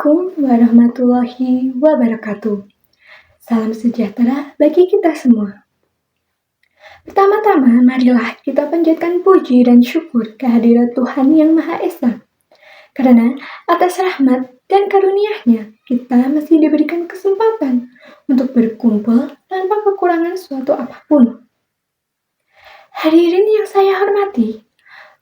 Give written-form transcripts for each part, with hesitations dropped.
Assalamualaikum warahmatullahi wabarakatuh. Salam sejahtera bagi kita semua. Pertama-tama, marilah kita panjatkan puji dan syukur kehadirat Tuhan Yang Maha Esa. Karena atas rahmat dan karunia-Nya, kita masih diberikan kesempatan untuk berkumpul tanpa kekurangan suatu apapun. Hadirin yang saya hormati,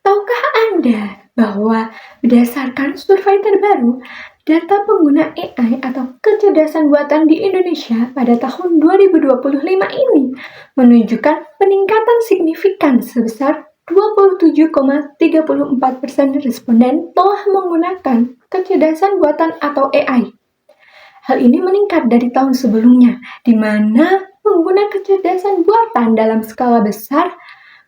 tahukah Anda bahwa berdasarkan survei terbaru, data pengguna AI atau kecerdasan buatan di Indonesia pada tahun 2025 ini menunjukkan peningkatan signifikan sebesar 27,34% responden telah menggunakan kecerdasan buatan atau AI. Hal ini meningkat dari tahun sebelumnya, di mana pengguna kecerdasan buatan dalam skala besar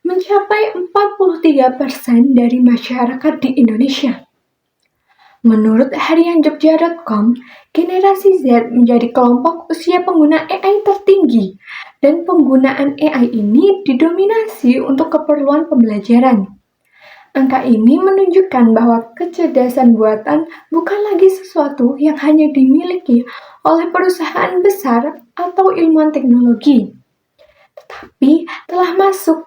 mencapai 43% dari masyarakat di Indonesia. Menurut harian Jogja.com, generasi Z menjadi kelompok usia pengguna AI tertinggi, dan penggunaan AI ini didominasi untuk keperluan pembelajaran. Angka ini menunjukkan bahwa kecerdasan buatan bukan lagi sesuatu yang hanya dimiliki oleh perusahaan besar atau ilmuwan teknologi, tetapi telah masuk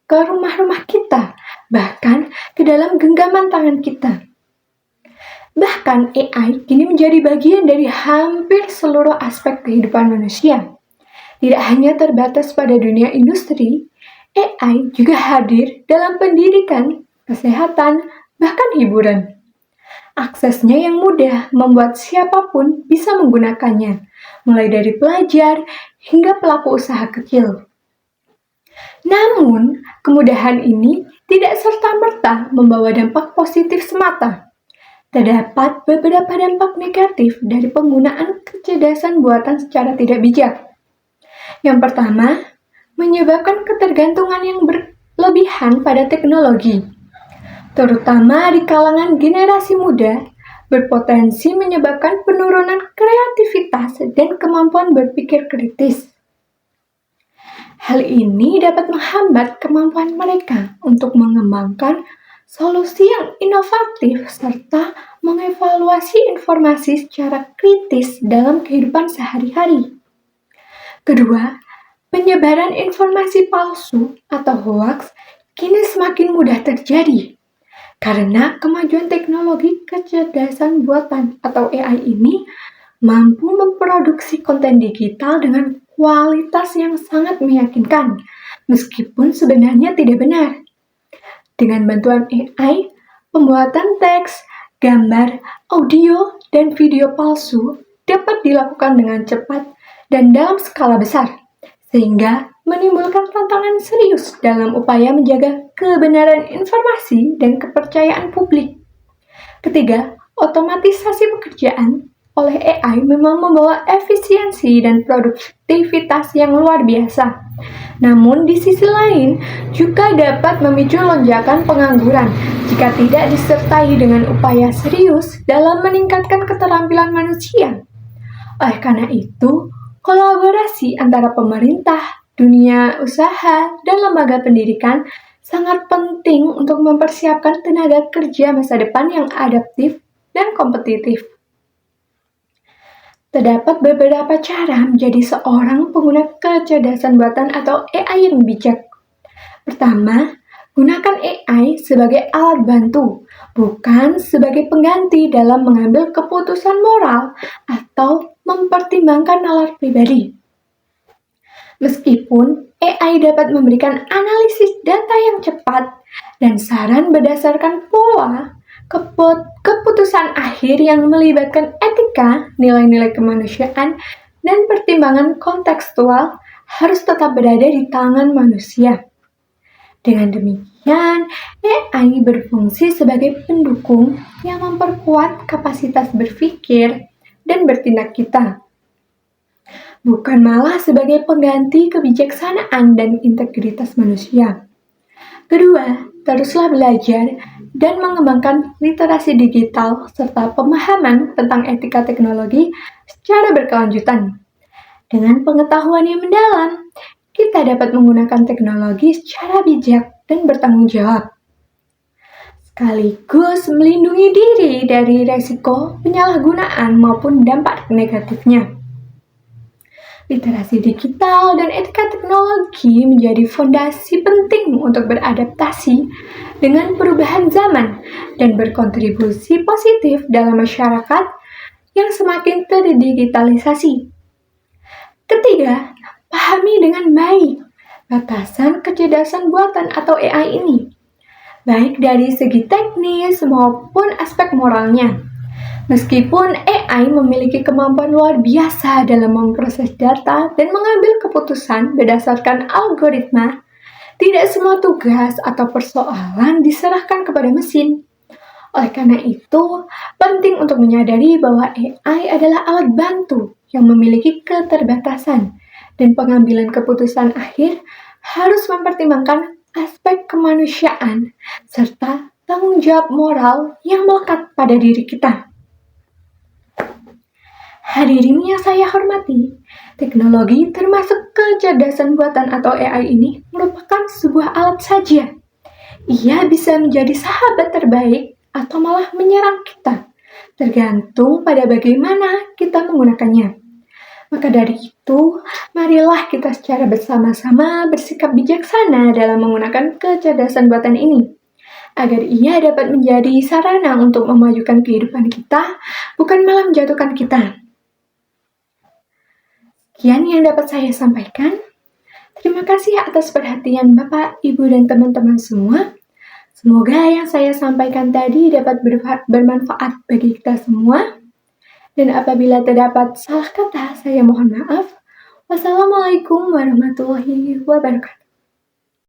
ke rumah-rumah kita, bahkan ke dalam genggaman tangan kita. Bahkan AI kini menjadi bagian dari hampir seluruh aspek kehidupan manusia. Tidak hanya terbatas pada dunia industri, AI juga hadir dalam pendidikan, kesehatan, bahkan hiburan. Aksesnya yang mudah membuat siapapun bisa menggunakannya, mulai dari pelajar hingga pelaku usaha kecil. Namun, kemudahan ini tidak serta-merta membawa dampak positif semata. Terdapat beberapa dampak negatif dari penggunaan kecerdasan buatan secara tidak bijak. Yang pertama, menyebabkan ketergantungan yang berlebihan pada teknologi, terutama di kalangan generasi muda, berpotensi menyebabkan penurunan kreativitas dan kemampuan berpikir kritis. Hal ini dapat menghambat kemampuan mereka untuk mengembangkan solusi yang inovatif serta mengevaluasi informasi secara kritis dalam kehidupan sehari-hari. Kedua, penyebaran informasi palsu atau hoaks kini semakin mudah terjadi karena kemajuan teknologi kecerdasan buatan atau AI ini mampu memproduksi konten digital dengan kualitas yang sangat meyakinkan, meskipun sebenarnya tidak benar. Dengan bantuan AI, pembuatan teks, gambar, audio, dan video palsu dapat dilakukan dengan cepat dan dalam skala besar, sehingga menimbulkan tantangan serius dalam upaya menjaga kebenaran informasi dan kepercayaan publik. Ketiga, otomatisasi pekerjaan oleh AI memang membawa efisiensi dan produktivitas yang luar biasa. Namun di sisi lain juga dapat memicu lonjakan pengangguran jika tidak disertai dengan upaya serius dalam meningkatkan keterampilan manusia. Oleh karena itu, kolaborasi antara pemerintah, dunia usaha, dan lembaga pendidikan sangat penting untuk mempersiapkan tenaga kerja masa depan yang adaptif dan kompetitif. Terdapat beberapa cara menjadi seorang pengguna kecerdasan buatan atau AI yang bijak. Pertama, gunakan AI sebagai alat bantu, bukan sebagai pengganti dalam mengambil keputusan moral atau mempertimbangkan nalar pribadi. Meskipun AI dapat memberikan analisis data yang cepat dan saran berdasarkan pola, keputusan akhir yang melibatkan etika, nilai-nilai kemanusiaan, dan pertimbangan kontekstual harus tetap berada di tangan manusia. Dengan demikian, AI berfungsi sebagai pendukung yang memperkuat kapasitas berpikir dan bertindak kita, bukan malah sebagai pengganti kebijaksanaan dan integritas manusia. Kedua, teruslah belajar dan mengembangkan literasi digital serta pemahaman tentang etika teknologi secara berkelanjutan. Dengan pengetahuan yang mendalam, kita dapat menggunakan teknologi secara bijak dan bertanggung jawab. sekaligus melindungi diri dari resiko penyalahgunaan maupun dampak negatifnya. Literasi digital dan etika teknologi menjadi fondasi penting untuk beradaptasi dengan perubahan zaman dan berkontribusi positif dalam masyarakat yang semakin terdigitalisasi. Ketiga, pahami dengan baik batasan kecerdasan buatan atau AI ini, baik dari segi teknis maupun aspek moralnya. Meskipun AI memiliki kemampuan luar biasa dalam memproses data dan mengambil keputusan berdasarkan algoritma, tidak semua tugas atau persoalan diserahkan kepada mesin. Oleh karena itu, penting untuk menyadari bahwa AI adalah alat bantu yang memiliki keterbatasan dan pengambilan keputusan akhir harus mempertimbangkan aspek kemanusiaan serta tanggung jawab moral yang melekat pada diri kita. Hadirin yang saya hormati, teknologi termasuk kecerdasan buatan atau AI ini merupakan sebuah alat saja. Ia bisa menjadi sahabat terbaik atau malah menyerang kita, tergantung pada bagaimana kita menggunakannya. Maka dari itu, marilah kita secara bersama-sama bersikap bijaksana dalam menggunakan kecerdasan buatan ini, agar ia dapat menjadi sarana untuk memajukan kehidupan kita, bukan malah menjatuhkan kita. Sekian yang dapat saya sampaikan. Terima kasih atas perhatian Bapak, Ibu, dan teman-teman semua. Semoga yang saya sampaikan tadi dapat bermanfaat bagi kita semua. Dan apabila terdapat salah kata, saya mohon maaf. Wassalamualaikum warahmatullahi wabarakatuh.